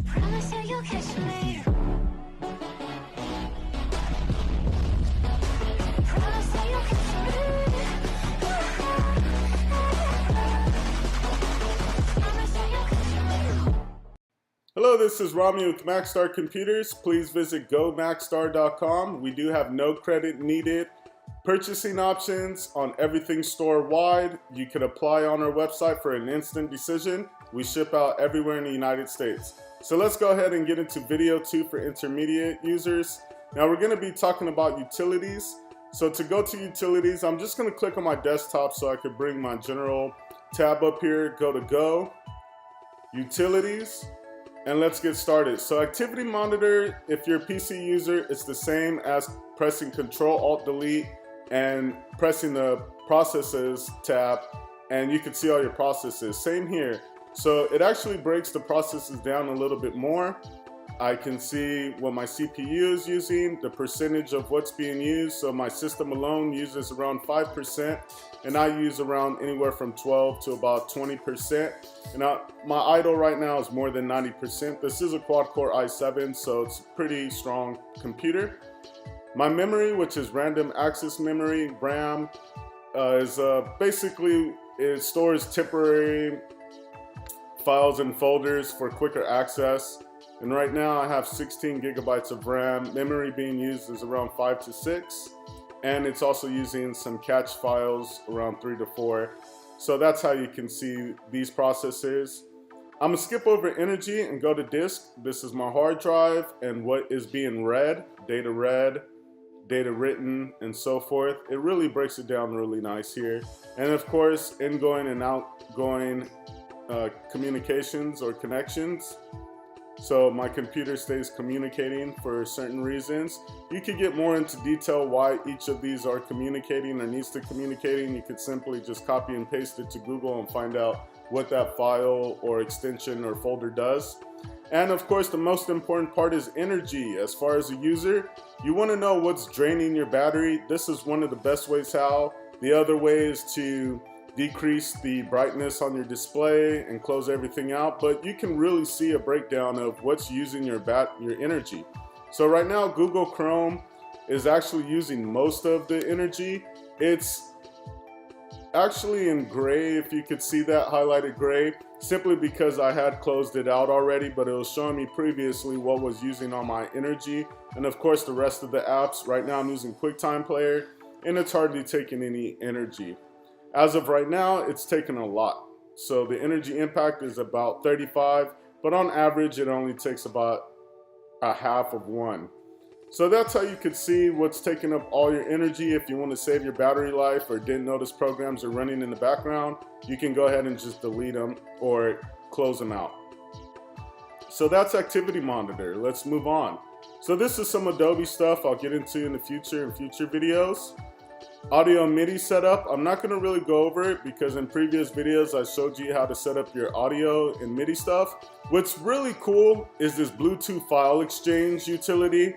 Promise you you'll catch me. Promise that you'll catch me. Promise that you'll catch me. Hello, this is Rami with Maxstar Computers. Please visit gomaxstar.com. We do have no credit needed. Purchasing options on everything store-wide. You could apply on our website for an instant decision. We ship out everywhere in the United States. So let's go ahead and get into video 2 for intermediate users. Now we're going to be talking about utilities. So to go to utilities, I'm just going to click on my desktop so I could bring my general tab up here. Go to Go, Utilities, and let's get started. So activity monitor, if you're a PC user, it's the same as pressing Control-Alt-Delete and pressing the processes tab, and you can see all your processes. Same here. So it actually breaks the processes down a little bit more. I can see what my CPU is using, the percentage of what's being used. So my system alone uses around 5%, and I use around anywhere from 12 to about 20%. And my idle right now is more than 90%. This is a quad-core i7, so it's a pretty strong computer. My memory, which is random access memory, RAM, is basically, it stores temporary files and folders for quicker access. And right now I have 16 gigabytes of RAM. Memory being used is around 5 to 6. And it's also using some cache files around 3 to 4. So that's how you can see these processors. I'm gonna skip over energy and go to disk. This is my hard drive and what is being read, data written, and so forth. It really breaks it down really nice here. And of course, ingoing and outgoing communications or connections. So my computer stays communicating for certain reasons. You could get more into detail why each of these are communicating or needs to communicating. You could simply just copy and paste it to Google and find out what that file or extension or folder does. And of course, the most important part is energy. As far as a user, you want to know what's draining your battery. This is one of the best ways how. The other way is to decrease the brightness on your display and close everything out, but you can really see a breakdown of what's using your energy. So right now Google Chrome is actually using most of the energy. It's actually in gray, if you could see that highlighted gray, simply because I had closed it out already, but it was showing me previously what was using on my energy. And of course the rest of the apps, right now I'm using QuickTime Player, and it's hardly taking any energy. As of right now, it's taken a lot. So the energy impact is about 35, but on average, it only takes about a half of one. So that's how you could see what's taking up all your energy. If you want to save your battery life or didn't notice programs are running in the background, you can go ahead and just delete them or close them out. So that's activity monitor. Let's move on. So this is some Adobe stuff I'll get into in future videos. Audio MIDI setup, I'm not going to really go over it because in previous videos I showed you how to set up your audio and MIDI stuff. What's really cool is this Bluetooth file exchange utility.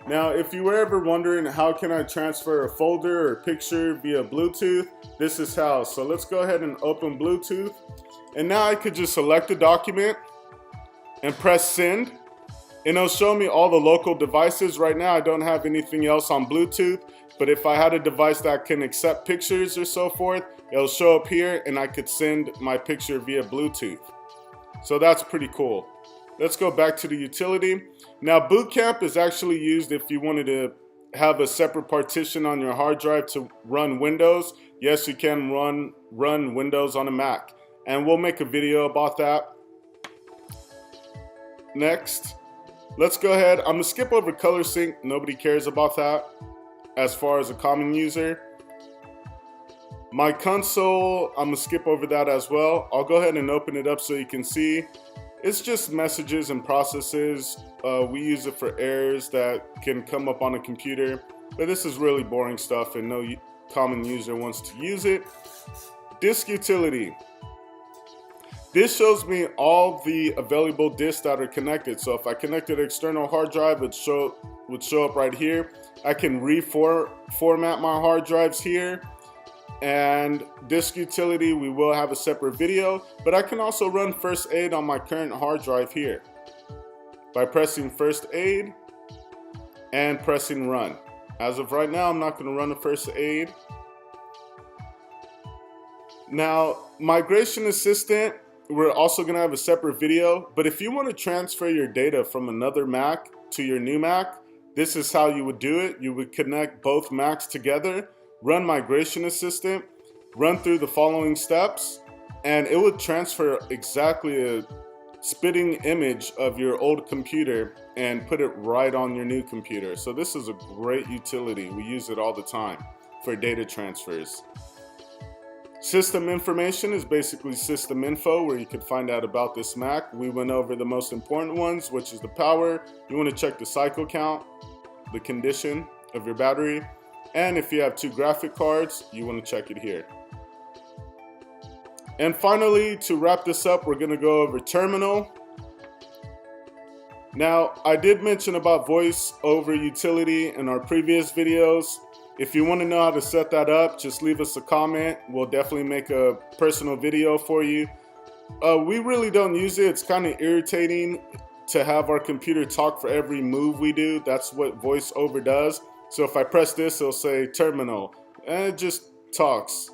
Now if you were ever wondering how can I transfer a folder or picture via Bluetooth, this is how. So let's go ahead and open Bluetooth, and now I could just select a document and press send, and it'll show me all the local devices. Right now I don't have anything else on Bluetooth, but if I had a device that can accept pictures or so forth, it'll show up here and I could send my picture via Bluetooth. So that's pretty cool. Let's go back to the utility. Now bootcamp is actually used if you wanted to have a separate partition on your hard drive to run Windows. Yes, you can run Windows on a Mac, and we'll make a video about that. Next, let's go ahead. I'm gonna skip over color sync. Nobody cares about that as far as a common user. My console, I'm gonna skip over that as well. I'll go ahead and open it up so you can see. It's just messages and processes. We use it for errors that can come up on a computer, but this is really boring stuff and no common user wants to use it. Disk utility. This shows me all the available disks that are connected. So if I connected an external hard drive, it would show up right here. I can reformat my hard drives here. And disk utility, we will have a separate video, but I can also run first aid on my current hard drive here. by pressing first aid and pressing run. As of right now, I'm not going to run a first aid. Now, Migration Assistant, we're also going to have a separate video, but if you want to transfer your data from another Mac to your new Mac, this is how you would do it. You would connect both Macs together, run Migration Assistant, run through the following steps, and it would transfer exactly a spitting image of your old computer and put it right on your new computer. So this is a great utility. We use it all the time for data transfers. System information is basically system info, where you can find out about this Mac. We went over the most important ones, which is the power. You want to check the cycle count, the condition of your battery, and if you have 2 graphic cards, you want to check it here. And finally, to wrap this up, we're going to go over terminal. Now, I did mention about voice over utility in our previous videos. If you want to know how to set that up, just leave us a comment. We'll definitely make a personal video for you. We really don't use it. It's kind of irritating to have our computer talk for every move we do. That's what voice over does. So if I press this, it'll say terminal, and it just talks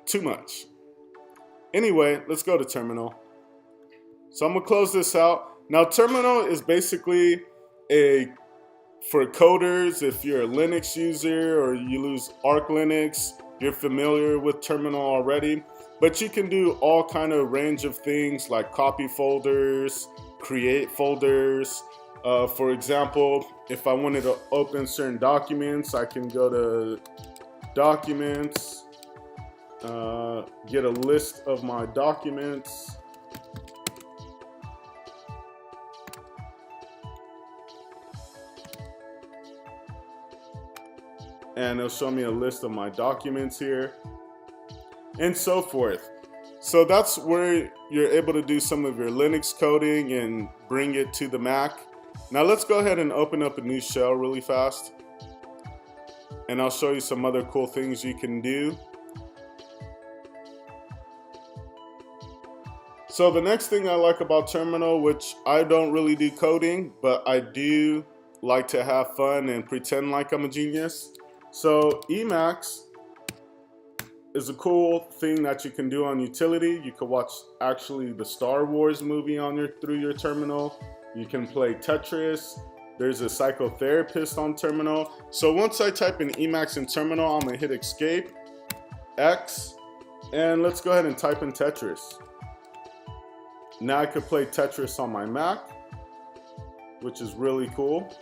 too much. Anyway, let's go to terminal. So I'm gonna close this out. Now, terminal is basically for coders. If you're a Linux user or you use Arch Linux, you're familiar with terminal already. But you can do all kind of range of things like copy folders, create folders. For example, if I wanted to open certain documents, I can go to documents, get a list of my documents. And it'll show me a list of my documents here, and so forth. So that's where you're able to do some of your Linux coding and bring it to the Mac. Now let's go ahead and open up a new shell really fast, and I'll show you some other cool things you can do. So the next thing I like about terminal, which I don't really do coding, but I do like to have fun and pretend like I'm a genius. So Emacs is a cool thing that you can do on utility. You can watch actually the Star Wars movie on through your terminal. You can play Tetris. There's a psychotherapist on terminal. So once I type in Emacs in terminal, I'm gonna hit escape, X, and let's go ahead and type in Tetris. Now I could play Tetris on my Mac, which is really cool.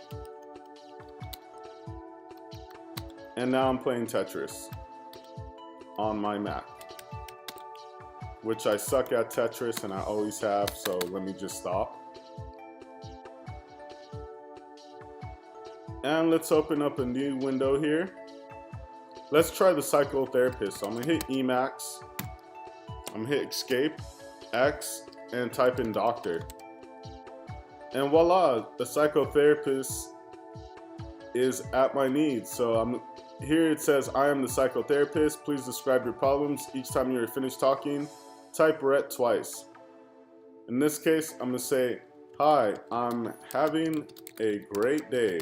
And now I'm playing Tetris on my Mac, which I suck at Tetris and I always have, so let me just stop. And let's open up a new window here. Let's try the psychotherapist. So I'm gonna hit Emacs, I'm gonna hit escape, X, and type in doctor. And voila, the psychotherapist is at my needs. So here it says, I am the psychotherapist. Please describe your problems. Each time you're finished talking, type RET twice. In this case, I'm gonna say, hi, I'm having a great day.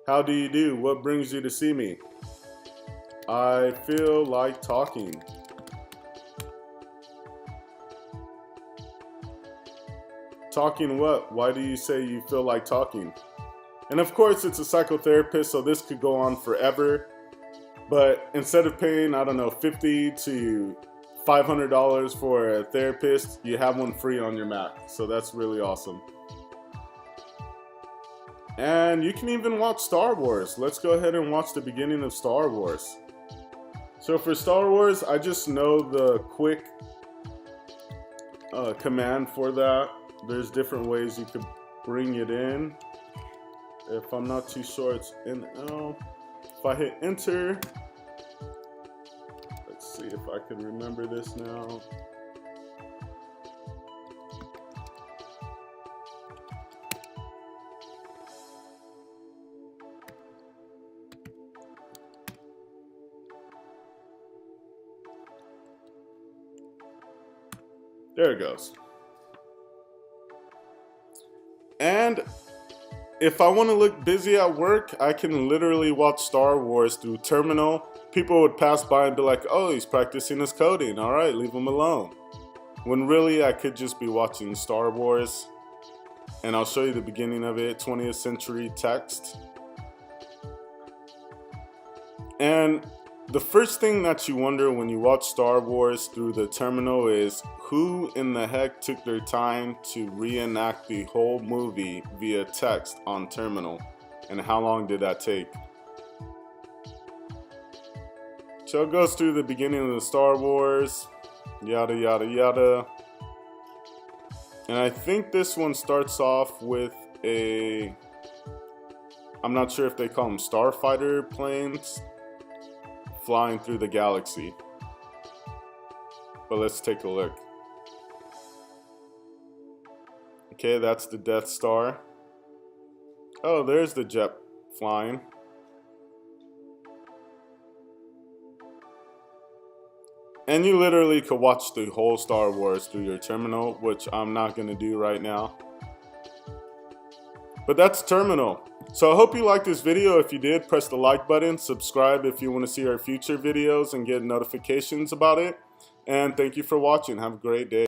How do you do? What brings you to see me? I feel like talking. Talking what? Why do you say you feel like talking? And of course, it's a psychotherapist, so this could go on forever. But instead of paying, I don't know, $50 to $500 for a therapist, you have one free on your Mac. So that's really awesome. And you can even watch Star Wars. Let's go ahead and watch the beginning of Star Wars. So for Star Wars, I just know the quick command for that. There's different ways you could bring it in. If I'm not too sure, it's in L. If I hit enter, let's see if I can remember this now. There it goes. And if I want to look busy at work, I can literally watch Star Wars through Terminal. People would pass by and be like, oh, he's practicing his coding. All right, leave him alone. When really I could just be watching Star Wars. And I'll show you the beginning of it, 20th century text. And the first thing that you wonder when you watch Star Wars through the Terminal is who in the heck took their time to reenact the whole movie via text on Terminal, and how long did that take? So it goes through the beginning of the Star Wars, yada yada yada. And I think this one starts off with a, I'm not sure if they call them starfighter planes, flying through the galaxy. But let's take a look. Okay, that's the Death Star. Oh, there's the jet flying. And you literally could watch the whole Star Wars through your Terminal, which I'm not going to do right now. But that's Terminal. So I hope you liked this video. If you did, press the like button, subscribe if you want to see our future videos and get notifications about it. And thank you for watching. Have a great day.